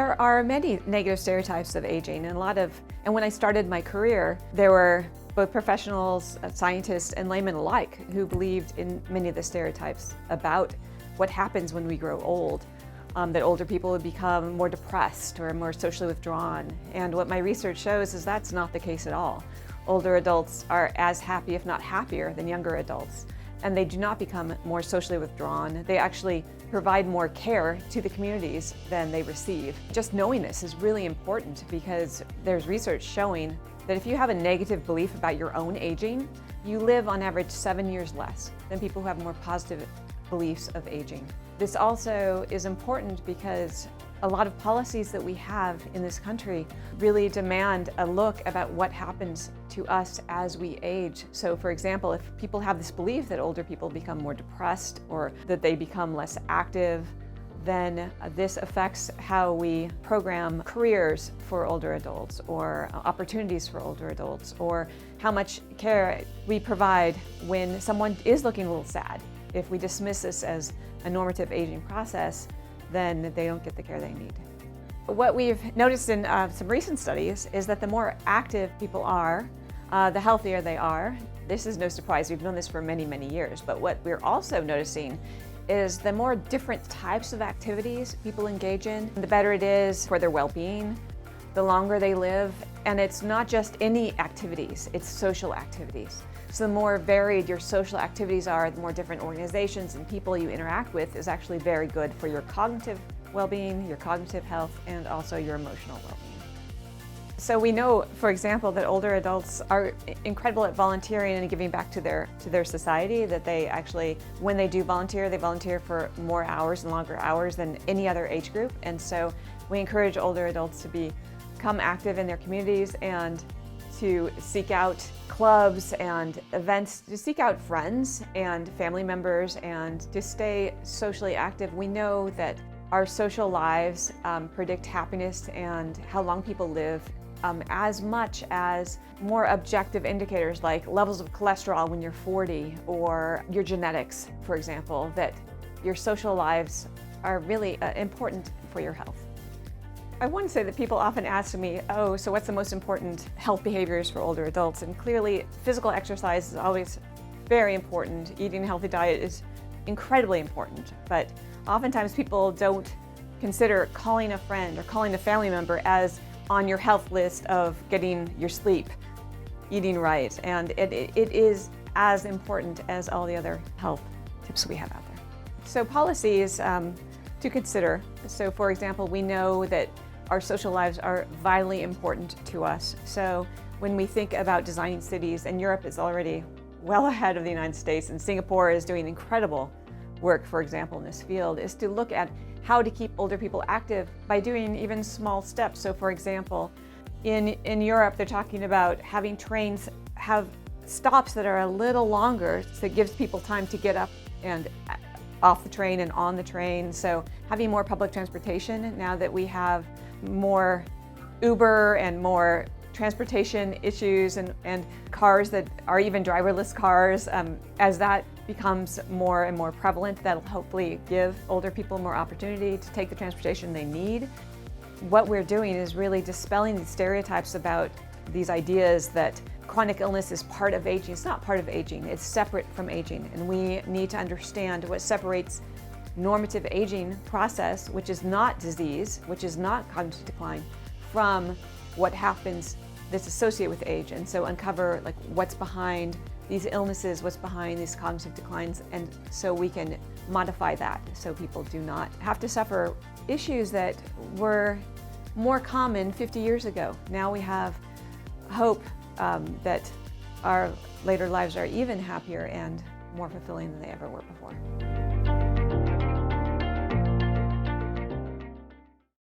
There are many negative stereotypes of aging, and when I started my career, there were both professionals, scientists, and laymen alike who believed in many of the stereotypes about what happens when we grow old. That older people would become more depressed or more socially withdrawn. And what my research shows is that's not the case at all. Older adults are as happy, if not happier, than younger adults. And they do not become more socially withdrawn. They actually provide more care to the communities than they receive. Just knowing this is really important because there's research showing that if you have a negative belief about your own aging, you live on average 7 years less than people who have more positive beliefs of aging. This also is important because a lot of policies that we have in this country really demand a look about what happens to us as we age. So for example, if people have this belief that older people become more depressed or that they become less active, then this affects how we program careers for older adults or opportunities for older adults, or how much care we provide when someone is looking a little sad. If we dismiss this as a normative aging process, then they don't get the care they need. What we've noticed in some recent studies is that the more active people are, the healthier they are. This is no surprise, we've known this for many, many years, but what we're also noticing is the more different types of activities people engage in, the better it is for their well-being, the longer they live. And it's not just any activities, it's social activities. So the more varied your social activities are, the more different organizations and people you interact with is actually very good for your cognitive well-being, your cognitive health, and also your emotional well-being. So we know, for example, that older adults are incredible at volunteering and giving back to their society, that they actually, when they do volunteer, they volunteer for more hours and longer hours than any other age group. And so we encourage older adults to become active in their communities and to seek out clubs and events, to seek out friends and family members and to stay socially active. We know that our social lives predict happiness and how long people live as much as more objective indicators like levels of cholesterol when you're 40 or your genetics, for example, that your social lives are really important for your health. I want to say that people often ask me, oh, so what's the most important health behaviors for older adults? And clearly, physical exercise is always very important. Eating a healthy diet is incredibly important, but oftentimes people don't consider calling a friend or calling a family member as on your health list of getting your sleep, eating right, and it is as important as all the other health tips we have out there. So policies to consider. So for example, we know that our social lives are vitally important to us. So when we think about designing cities, and Europe is already well ahead of the United States, and Singapore is doing incredible work, for example, in this field, is to look at how to keep older people active by doing even small steps. So for example, in Europe, they're talking about having trains have stops that are a little longer, so it gives people time to get up and off the train and on the train. So having more public transportation now that we have more Uber and more transportation issues and cars that are even driverless cars, as that becomes more and more prevalent, that'll hopefully give older people more opportunity to take the transportation they need. What we're doing is really dispelling these stereotypes about these ideas that chronic illness is part of aging. It's not part of aging, it's separate from aging, and we need to understand what separates normative aging process, which is not disease, which is not cognitive decline, from what happens that's associated with age. And so uncover like what's behind these illnesses, what's behind these cognitive declines, and so we can modify that so people do not have to suffer issues that were more common 50 years ago. Now we have hope that our later lives are even happier and more fulfilling than they ever were before.